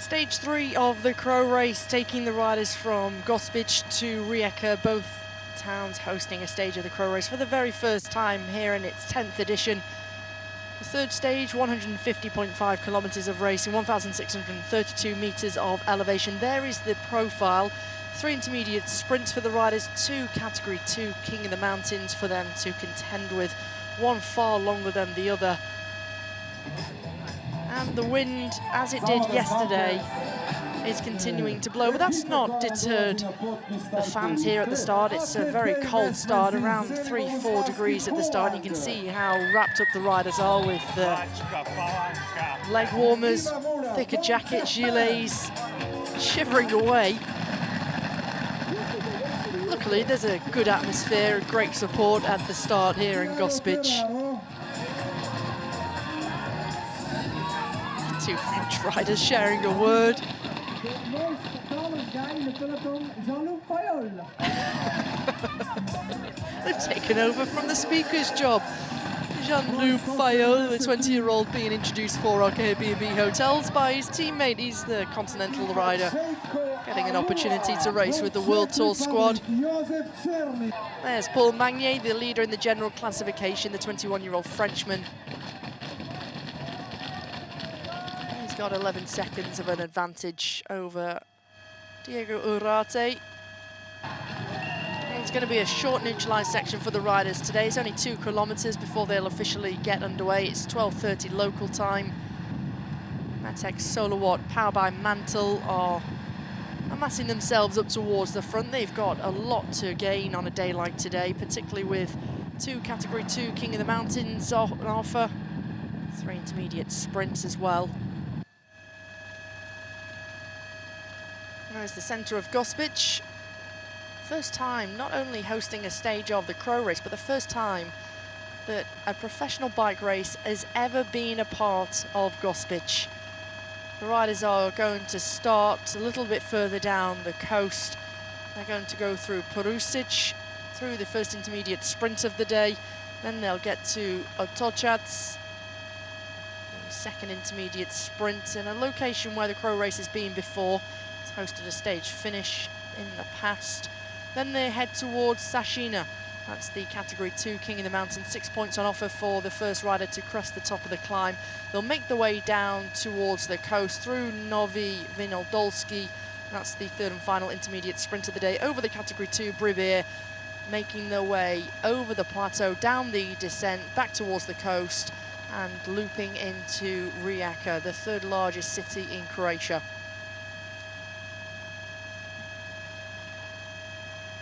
Stage 3 of the CRO race, taking the riders from Gospic to Rijeka, both towns hosting a stage of the CRO race for the very first time here in its 10th edition. The third stage, 150.5 kilometers of racing, 1,632 meters of elevation. There is the profile. 3 intermediate sprints for the riders, 2 Category 2 King of the Mountains for them to contend with, one far longer than the other. And the wind, as it did yesterday, is continuing to blow, but that's not deterred the fans here at the start. It's a very cold start, around 3-4 degrees at the start. You can see how wrapped up the riders are with the leg warmers, thicker jackets, gilets, shivering away. Luckily, there's a good atmosphere, great support at the start here in Gospic. 2 French riders sharing a word. They've taken over from the speaker's job. Jean-Luc Fayol, the 20-year-old, being introduced for our Airbnb hotels by his teammate. He's the Continental rider, getting an opportunity to race with the World Tour squad. There's Paul Magnier, the leader in the general classification, the 21-year-old Frenchman. He's got 11 seconds of an advantage over Diego Urate. It's going to be a short neutralised section for the riders today. It's only 2 kilometres before they'll officially get underway. It's 12:30 local time. Matex Solowatt, powered by Mantle, are amassing themselves up towards the front. They've got a lot to gain on a day like today, particularly with 2 Category 2 King of the Mountains on offer. 3 intermediate sprints as well. There's the centre of Gospic. First time not only hosting a stage of the CRO race, but the first time that a professional bike race has ever been a part of Gospic. The riders are going to start a little bit further down the coast. They're going to go through Perusic, through the first intermediate sprint of the day. Then they'll get to Otochac, the second intermediate sprint, in a location where the CRO race has been before. It's hosted a stage finish in the past. Then they head towards Sashina. That's the Category 2 King of the Mountains. 6 points on offer for the first rider to crest the top of the climb. They'll make the way down towards the coast through Novi Vinodolski. That's the third and final intermediate sprint of the day over the Category 2 Bribir, making their way over the plateau, down the descent, back towards the coast, and looping into Rijeka, the 3rd largest city in Croatia.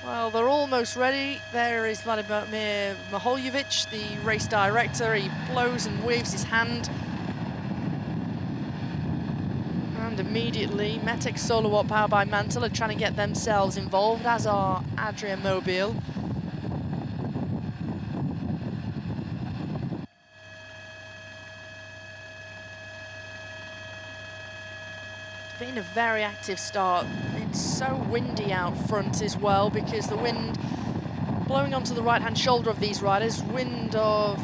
Well, they're almost ready. There is Vladimir Maholjevic, the race director. He blows and waves his hand. And immediately, Matex Solowatt, powered by Mantle, are trying to get themselves involved, as are Adria Mobile. Been a very active start. It's so windy out front as well, because the wind blowing onto the right-hand shoulder of these riders, wind of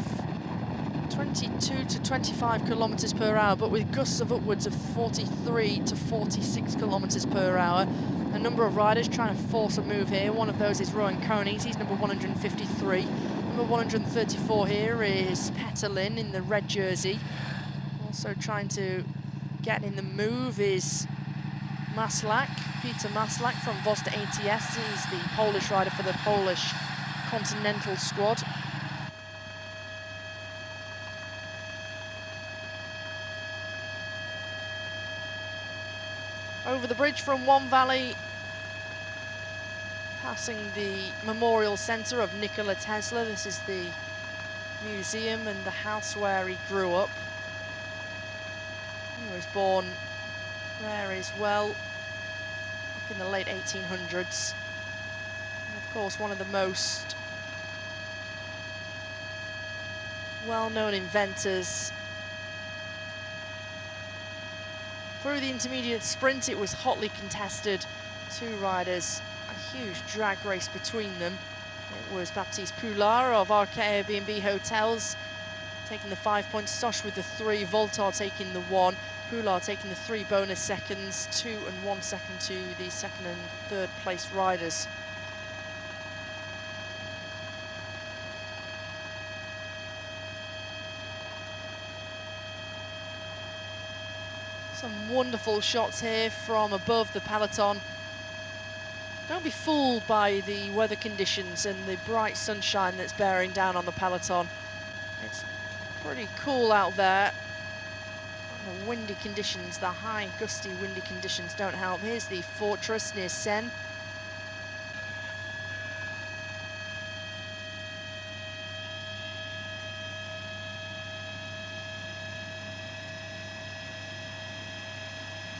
22 to 25 kilometers per hour, but with gusts of upwards of 43 to 46 kilometers per hour. A number of riders trying to force a move here. One of those is Rowan Konings, he's number 153. Number 134 here is Petterlin in the red jersey. Also trying to get in the move is Maslak, Peter Maslak from Vosta ATS. He's the Polish rider for the Polish Continental squad. Over the bridge from One Valley, passing the memorial centre of Nikola Tesla. This is the museum and the house where he grew up. He was born there as well, up in the late 1800s. And of course, one of the most well-known inventors. Through the intermediate sprint, it was hotly contested. 2 riders, a huge drag race between them. It was Baptiste Poulard of our Airbnb hotels taking the 5 points, Stosh with the 3, Voltar taking the 1. Poulard taking the 3 bonus seconds, 2 and 1 second to the second and third place riders. Some wonderful shots here from above the peloton. Don't be fooled by the weather conditions and the bright sunshine that's bearing down on the peloton. It's pretty cool out there. And the windy conditions, the high gusty windy conditions don't help. Here's the Fortress near Seine.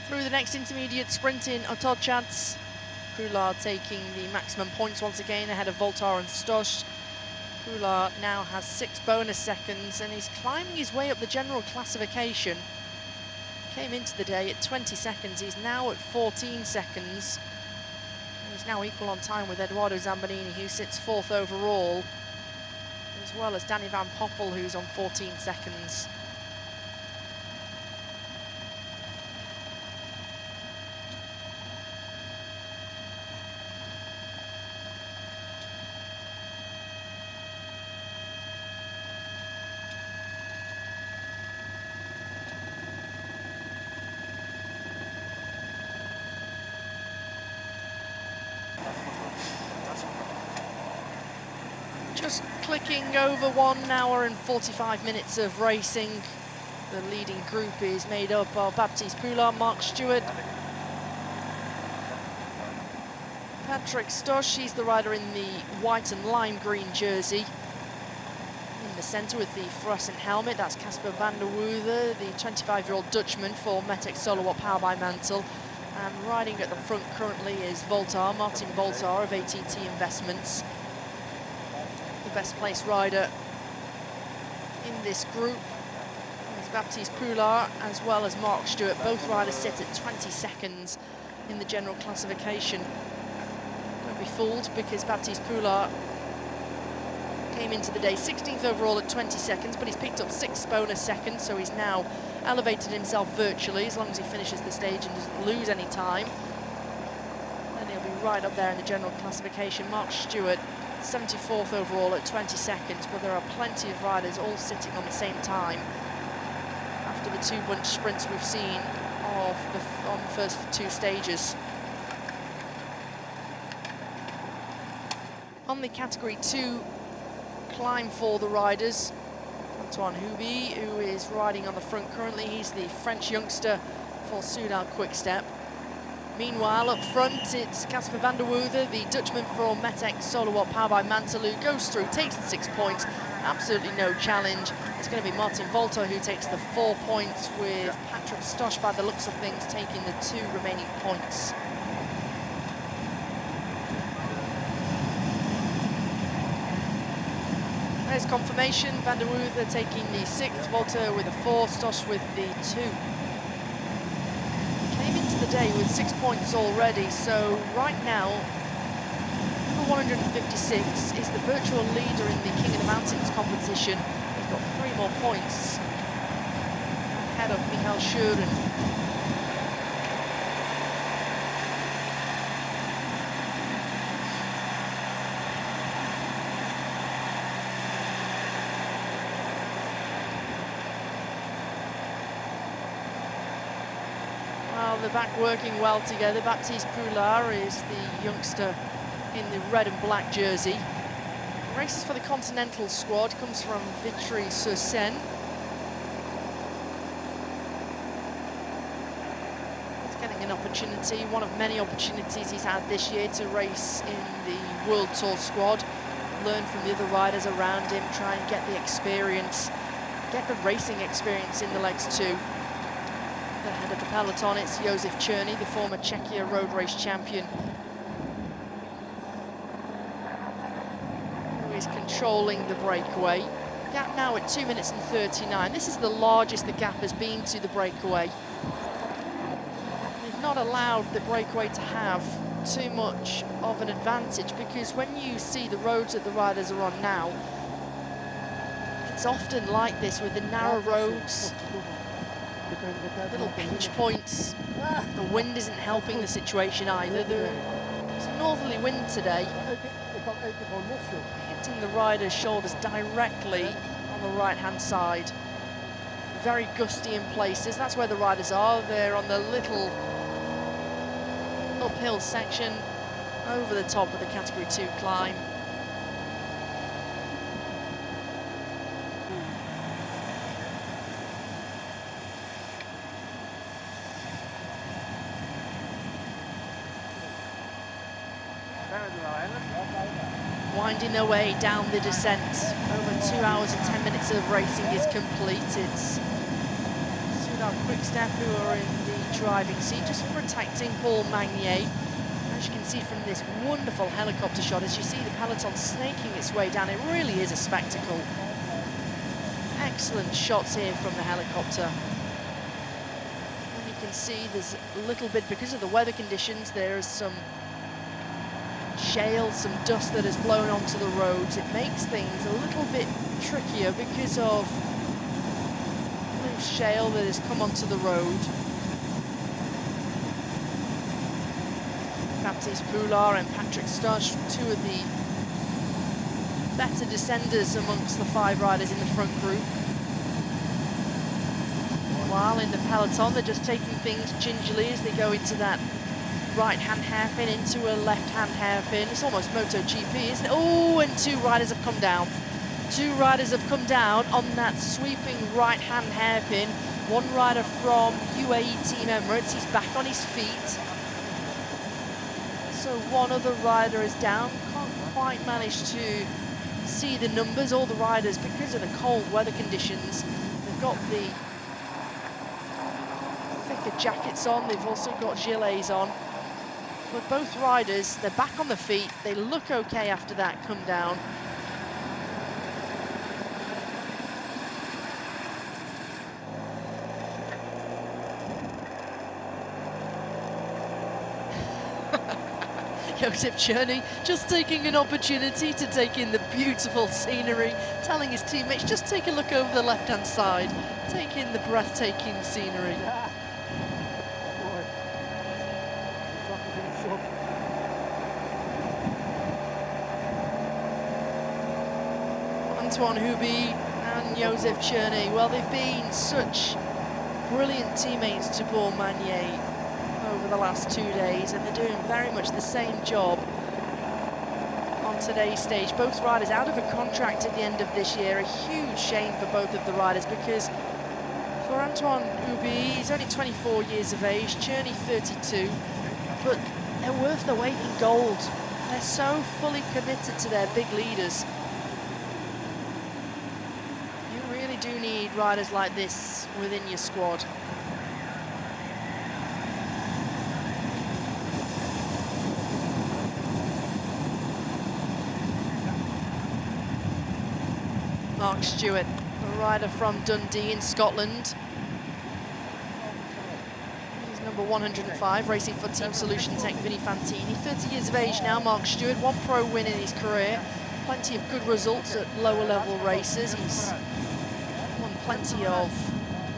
Through the next intermediate sprint in Otochats. Poulard taking the maximum points once again ahead of Voltar and Stosh. Poulard now has 6 bonus seconds and he's climbing his way up the general classification. Came into the day at 20 seconds, he's now at 14 seconds. He's now equal on time with Edoardo Zambanini, who sits 4th overall, as well as Danny Van Poppel, who's on 14 seconds. Just clicking over 1 hour and 45 minutes of racing. The leading group is made up of Baptiste Poulard, Mark Stewart, Patrick Stosh, he's the rider in the white and lime green jersey. In the centre with the fluorescent helmet, that's Casper van der Woerden, the 25-year-old Dutchman for Metec Solo Watt Power by Mantle. And riding at the front currently is Voltar, Martin Voltar of ATT Investments. The best placed rider in this group is Baptiste Poulard as well as Mark Stewart. Both riders sit at 20 seconds in the general classification. Don't be fooled, because Baptiste Poulard came into the day 16th overall at 20 seconds, but he's picked up 6 bonus seconds, so he's now elevated himself virtually as long as he finishes the stage and doesn't lose any time. Then he'll be right up there in the general classification. Mark Stewart, 74th overall at 20 seconds, but there are plenty of riders all sitting on the same time after the 2 bunch sprints we've seen on the first 2 stages. On the category 2 climb for the riders, Antoine Houby, who is riding on the front currently, he's the French youngster for Soudal Quickstep. Meanwhile, up front, it's Casper van der Woerden, the Dutchman for Metec Solo Watt Power by Mantle, who goes through, takes the 6 points, absolutely no challenge. It's going to be Martin Voltar who takes the 4 points, with Patrick Stosh, by the looks of things, taking the 2 remaining points. There's confirmation, van der Woerden taking the 6th, Voltar with a 4, Stosh with the 2. The day with 6 points already, so right now number 156 is the virtual leader in the King of the Mountains competition. He's got 3 more points ahead of Michael Schuren. The back working well together. Baptiste Poulard is the youngster in the red and black jersey. Races for the Continental squad, comes from Vitry-sur-Seine. He's getting an opportunity, one of many opportunities he's had this year to race in the World Tour squad, learn from the other riders around him, try and get the experience, get the racing experience in the legs too. Ahead of the peloton, it's Josef Černý, the former Czechia road race champion, who is controlling the breakaway. Gap now at 2 minutes and 39. This is the largest the gap has been to the breakaway. They've not allowed the breakaway to have too much of an advantage, because when you see the roads that the riders are on now, it's often like this with the narrow roads. Little pinch points. The wind isn't helping the situation either. There's a northerly wind today, hitting the rider's shoulders directly on the right-hand side. Very gusty in places. That's where the riders are. They're on the little uphill section over the top of the Category 2 climb. Winding their way down the descent. Over 2 hours and 10 minutes of racing is complete. It's Soudal Quickstep who are in the driving seat, just protecting Paul Magnier. As you can see from this wonderful helicopter shot, as you see the peloton snaking its way down, it really is a spectacle. Excellent shots here from the helicopter. And you can see there's a little bit, because of the weather conditions, there is some shale, some dust that has blown onto the roads. It makes things a little bit trickier because of loose shale that has come onto the road. Baptiste Poulard and Patrick Stosh, two of the better descenders amongst the 5 riders in the front group. While in the peloton, they're just taking things gingerly as they go into that right-hand hairpin, into a left-hand hairpin. It's almost MotoGP, isn't it? Oh, and 2 riders have come down. 2 riders have come down on that sweeping right-hand hairpin. One rider from UAE Team Emirates, he's back on his feet. So one other rider is down. Can't quite manage to see the numbers. All the riders, because of the cold weather conditions, they've got the thicker jackets on. They've also got gilets on. But both riders, they're back on the feet. They look okay after that come down. Joseph Cherney just taking an opportunity to take in the beautiful scenery, telling his teammates, just take a look over the left-hand side, take in the breathtaking scenery. Antoine Houby and Joseph Cherney, well, they've been such brilliant teammates to Paul Magnier over the last 2 days, and they're doing very much the same job on today's stage. Both riders out of a contract at the end of this year. A huge shame for both of the riders, because for Antoine Houby, he's only 24 years of age, Cherney 32, but they're worth their weight in gold. They're so fully committed to their big leaders. You really do need riders like this within your squad. Mark Stewart, a rider from Dundee in Scotland. He's number 105, racing for Team Solution Tech Vinny Fantini. 30 years of age now, Mark Stewart, 1 pro win in his career. Plenty of good results at lower level races. He's won plenty of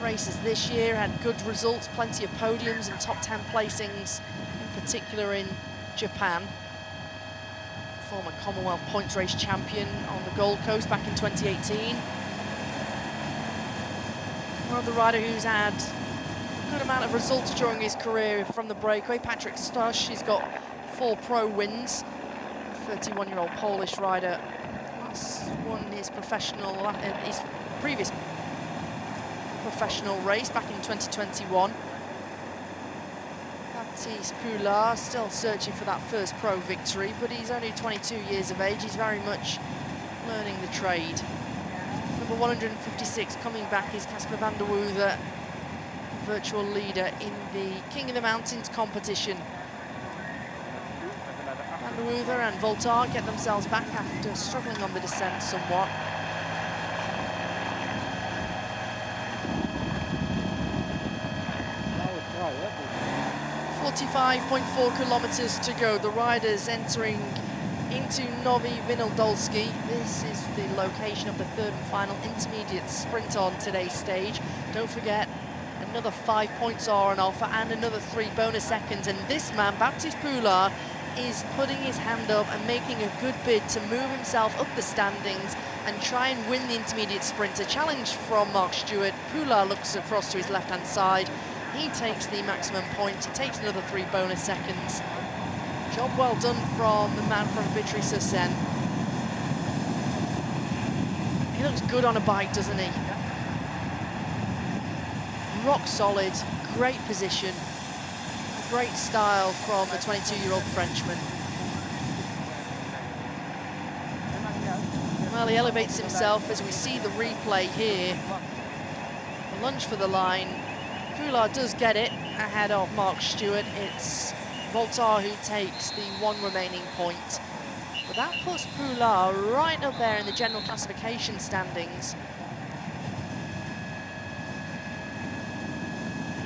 races this year, had good results, plenty of podiums and top 10 placings, in particular in Japan. Former Commonwealth points race champion on the Gold Coast back in 2018. Another rider who's had a good amount of results during his career from the breakaway, Patrick Stosh. He's got 4 pro wins. 31-year-old Polish rider last won his previous professional race back in 2021. Baptiste Poulard still searching for that first pro victory, but he's only 22 years of age. He's very much learning the trade. Number 156 coming back is Casper van der Woerden, virtual leader in the King of the Mountains competition. Van der Woerden and Voltard get themselves back after struggling on the descent somewhat. 45.4 kilometers to go. The riders entering into Nowy Vinodolski. This is the location of the 3rd and final intermediate sprint on today's stage. Don't forget, an Another 5 points are on offer and another 3 bonus seconds. And this man, Baptiste Poulard, is putting his hand up and making a good bid to move himself up the standings and try and win the intermediate sprint. A challenge from Mark Stewart. Poulard looks across to his left-hand side. He takes the maximum points. He takes another 3 bonus seconds. Job well done from the man from Vitry-sur-Seine. He looks good on a bike, doesn't he? Rock solid, great position, great style from the 22-year-old Frenchman. Well, he elevates himself as we see the replay here. The lunge for the line. Poulard does get it ahead of Mark Stewart. It's Voltard who takes the 1 remaining point. But that puts Poulard right up there in the general classification standings.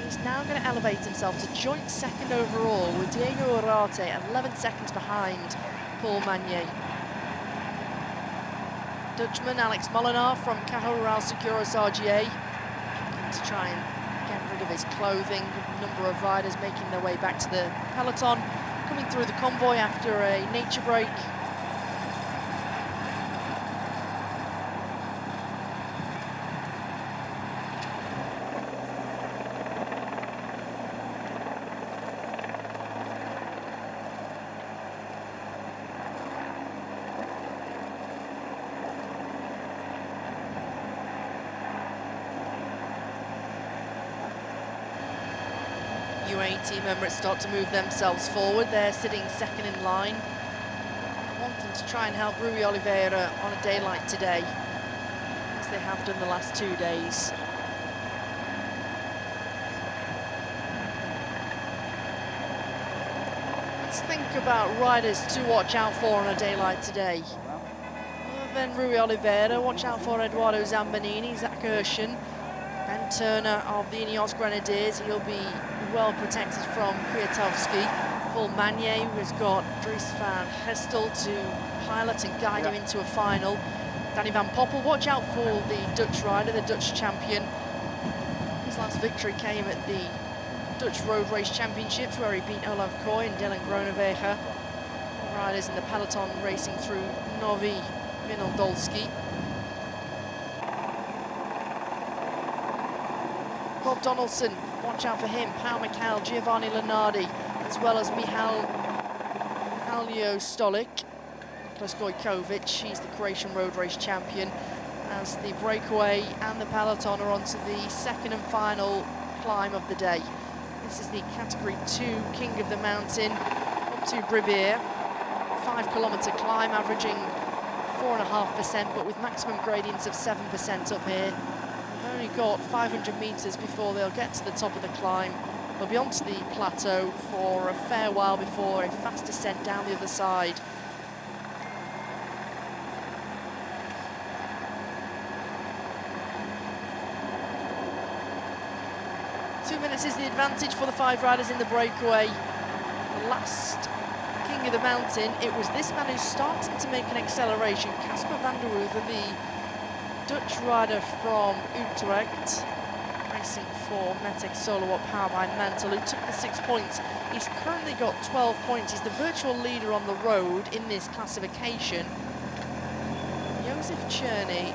He's now going to elevate himself to joint second overall with Diego Urarte at 11 seconds behind Paul Magnier. Dutchman Alex Molenaar from Caja Rural Seguros RGA to try and get rid of his clothing. A number of riders making their way back to the peloton, coming through the convoy after a nature break. UAE team members start to move themselves forward. They're sitting second in line, wanting to try and help Rui Oliveira on a day like today, as they have done the last 2 days. Let's think about riders to watch out for on a day like today. Other than Rui Oliveira, watch out for Eduardo Zambanini, Zach Urshan, Ben Turner of the Ineos Grenadiers. He'll be well protected from Kwiatkowski. Paul Magnier, who has got Dries van Gestel to pilot and guide him into a final. Danny van Poppel, watch out for the Dutch rider, the Dutch champion. His last victory came at the Dutch Road Race Championships, where he beat Olaf Koy and Dylan Groenewegen. Riders in the peloton racing through Novi Vinodolski. Bob Donaldson, watch out for him. Pau Mikhail, Giovanni Lenardi, as well as Mihalio Stolik. Nicholas Gojkovic, he's the Croatian road race champion, as the breakaway and the peloton are onto the second and final climb of the day. This is the Category 2 King of the Mountain up to Bribier. 5-kilometre climb, averaging 4.5%, but with maximum gradients of 7% up here. They've only got 500 metres before they'll get to the top of the climb. They'll be onto the plateau for a fair while before a fast descent down the other side. Two minutes is the advantage for the 5 riders in the breakaway. The last King of the Mountain, it was this man who's starting to make an acceleration. Casper van der Woerden, the Dutch rider from Utrecht, racing for Metec Solowatt powered by Mantle, who took the 6 points. He's currently got 12 points. He's the virtual leader on the road in this classification. Josef Czerny,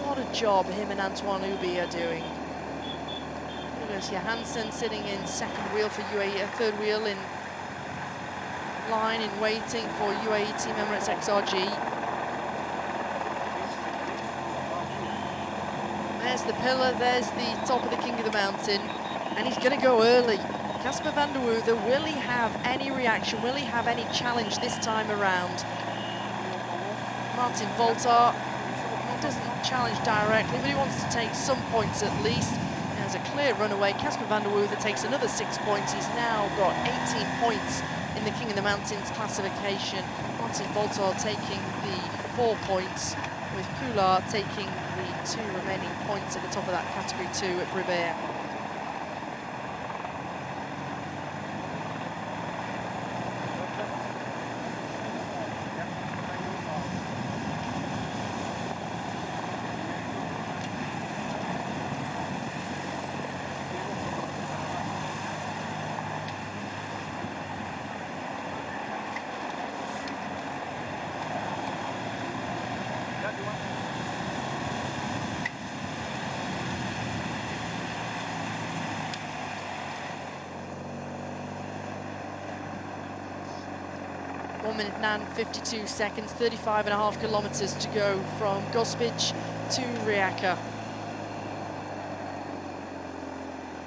what a job him and Antoine Hubie are doing. Jonas Johansson sitting in second wheel for UAE, third wheel in line in waiting for UAE Team Emirates XRG. There's the pillar, there's the top of the King of the Mountain, and he's going to go early. Casper van der Woerden, will he have any reaction? Will he have any challenge this time around? Martin Voltard, he doesn't challenge directly, but he wants to take some points at least. There's a clear runaway. Casper van der Woerden takes another 6 points. He's now got 18 points in the King of the Mountains classification. Martin Voltard taking the 4 points, with Poulard taking the 2 remaining points at the top of that Category 2 at Bribier. 1 minute and 52 seconds, 35.5 kilometers to go from Gospic to Rijeka.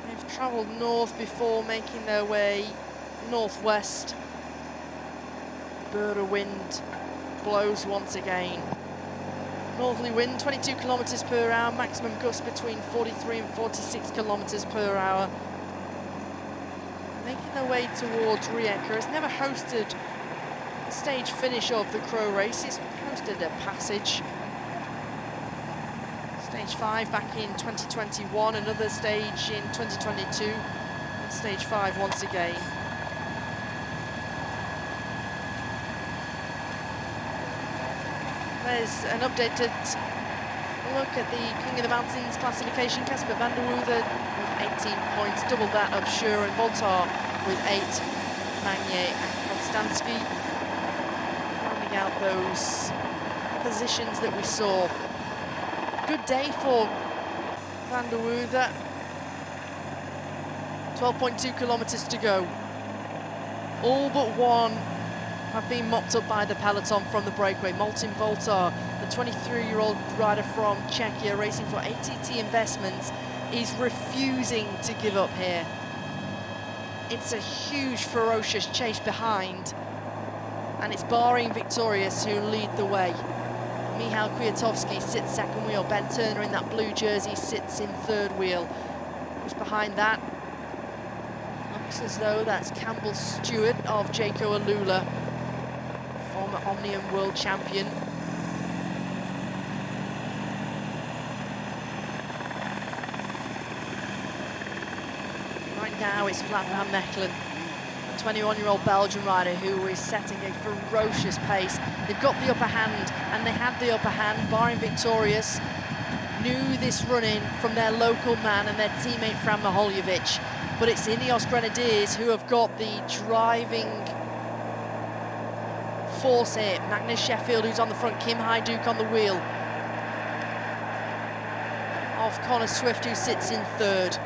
They've traveled north before making their way northwest. Bura wind blows once again. Northerly wind, 22 kilometers per hour, maximum gust between 43 and 46 kilometers per hour. Making their way towards Rijeka. Has never hosted a stage finish of the CRO race. It's hosted a passage. Stage 5 back in 2021, another stage in 2022, and stage 5 once again. There's an updated look at the King of the Mountains classification. Casper van der Woerden with 18 points, double that of Schur and Voltar with 8. Magnier and Konstantsky rounding out those positions that we saw. Good day for van der Woerden. 12.2 kilometers to go. All but one have been mopped up by the peloton from the breakaway. Martin Voltar, the 23-year-old rider from Czechia racing for ATT Investments, is refusing to give up here. It's a huge, ferocious chase behind, and it's Bahrain Victorious who lead the way. Michał Kwiatkowski sits second wheel. Ben Turner in that blue jersey sits in third wheel. Who's behind that? Looks as though that's Campbell Stewart of Jayco Alula, former Omnium world champion. Right now it's Vlad van Mechelen, a 21-year-old Belgian rider who is setting a ferocious pace. They've got the upper hand, and they had the upper hand. Bahrain Victorious knew this run-in from their local man and their teammate Fran Maholjevic, but it's Ineos Grenadiers who have got the driving force here. Magnus Sheffield, who's on the front, Kim Hajduk on the wheel of Connor Swift, who sits in third.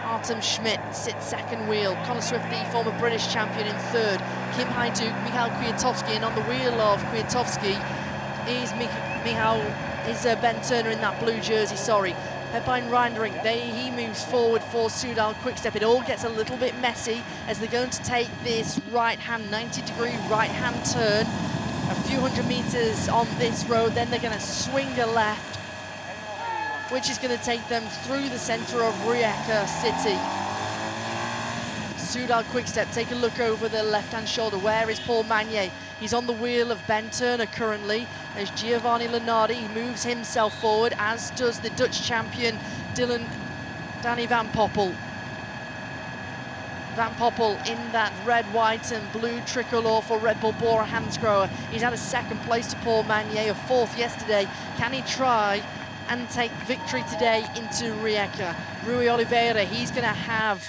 Artem Schmidt sits second wheel. Connor Swift, the former British champion, in third. Kim Hajduk, Michał Kwiatkowski, and on the wheel of Kwiatkowski is Ben Turner in that blue jersey, sorry. Pepijn Reindering, he moves forward for Soudal Quickstep. It all gets a little bit messy as they're going to take this right-hand, 90-degree right-hand turn. A few hundred meters on this road, then they're going to swing a left, which is going to take them through the centre of Rijeka city. Soudal Quickstep, take a look over the left-hand shoulder. Where is Paul Magnier? He's on the wheel of Ben Turner currently. There's Giovanni Lunardi, he moves himself forward, as does the Dutch champion Danny Van Poppel. Van Poppel in that red, white and blue tricolour for Red Bull Bora Hansgrohe. He's had a second place to Paul Magnier, a fourth yesterday. Can he try and take victory today into Rijeka? Rui Oliveira, he's going to have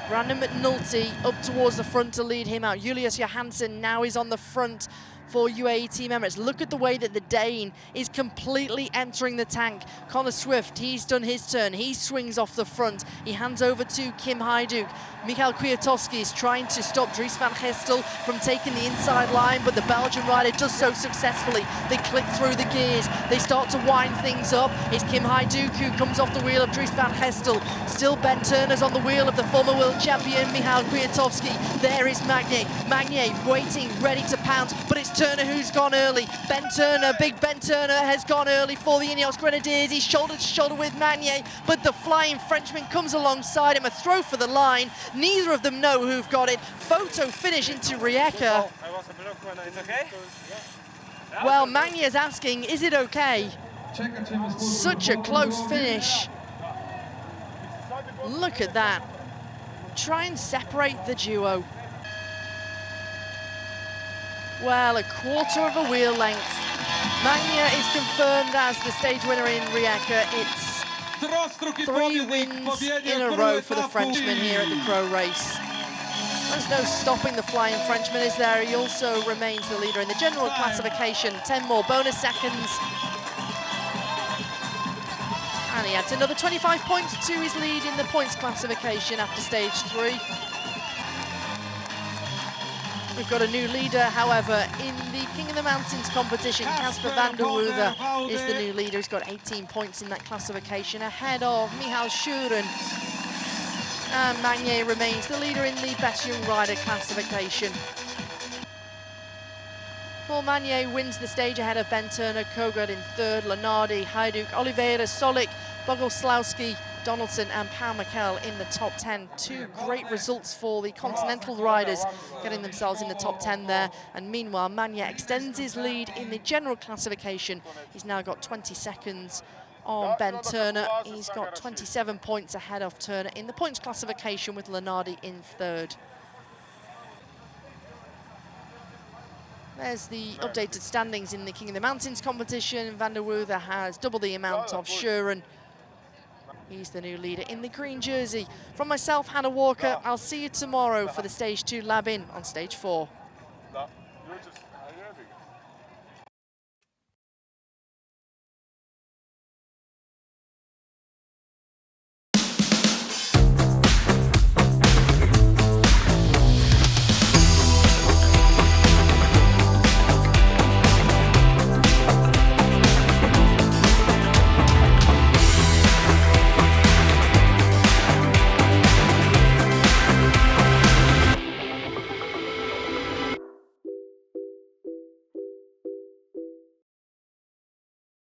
Brandon McNulty up towards the front to lead him out. Julius Johansson now is on the front for UAE Team Emirates. Look at the way that the Dane is completely entering the tank. Connor Swift, he's done his turn. He swings off the front. He hands over to Kim Hajduk. Michał Kwiatkowski is trying to stop Dries van Gestel from taking the inside line, but the Belgian rider does so successfully. They click through the gears. They start to wind things up. It's Kim Hajduk who comes off the wheel of Dries van Gestel. Still Ben Turner's on the wheel of the former world champion, Michał Kwiatkowski. There is Magnier. Magnier waiting, ready to pounce, but it's Turner who's gone early. Ben Turner, big Ben Turner has gone early for the Ineos Grenadiers. He's shoulder to shoulder with Magnier, but the flying Frenchman comes alongside him, a throw for the line. Neither of them know who've got it. Photo finish into Rijeka. Well, Magnier's asking, is it okay? Such a close finish. Look at that. Try and separate the duo. Well, a quarter of a wheel length. Magnier is confirmed as the stage winner in Rijeka. It's 3 wins in a row for the Frenchman here at the CRO race. There's no stopping the flying Frenchman, is there? He also remains the leader in the general classification. 10 more bonus seconds. And he adds another 25 points to his lead in the points classification after stage 3. We've got a new leader, however, in the King of the Mountains competition. Casper van der Woerden is the new leader. He's got 18 points in that classification, ahead of Michal Schuren. And Magnier remains the leader in the Best Young Rider classification. Paul Magnier wins the stage ahead of Ben Turner, Kogod in third, Lenardi, Hajduk, Oliveira, Solik, Bogoslawski, Donaldson and Pau Mikel in the top 10. Two great results for the Continental riders, getting themselves in the top 10 there. And meanwhile, Magnier extends his lead in the general classification. He's now got 20 seconds on Ben Turner. He's got 27 points ahead of Turner in the points classification, with Lenardi in third. There's the updated standings in the King of the Mountains competition. Van der Woerden has double the amount of Schuren. He's the new leader in the green jersey. From myself, Hannah Walker, I'll see you tomorrow for the Stage 2 Lab-In on Stage 4.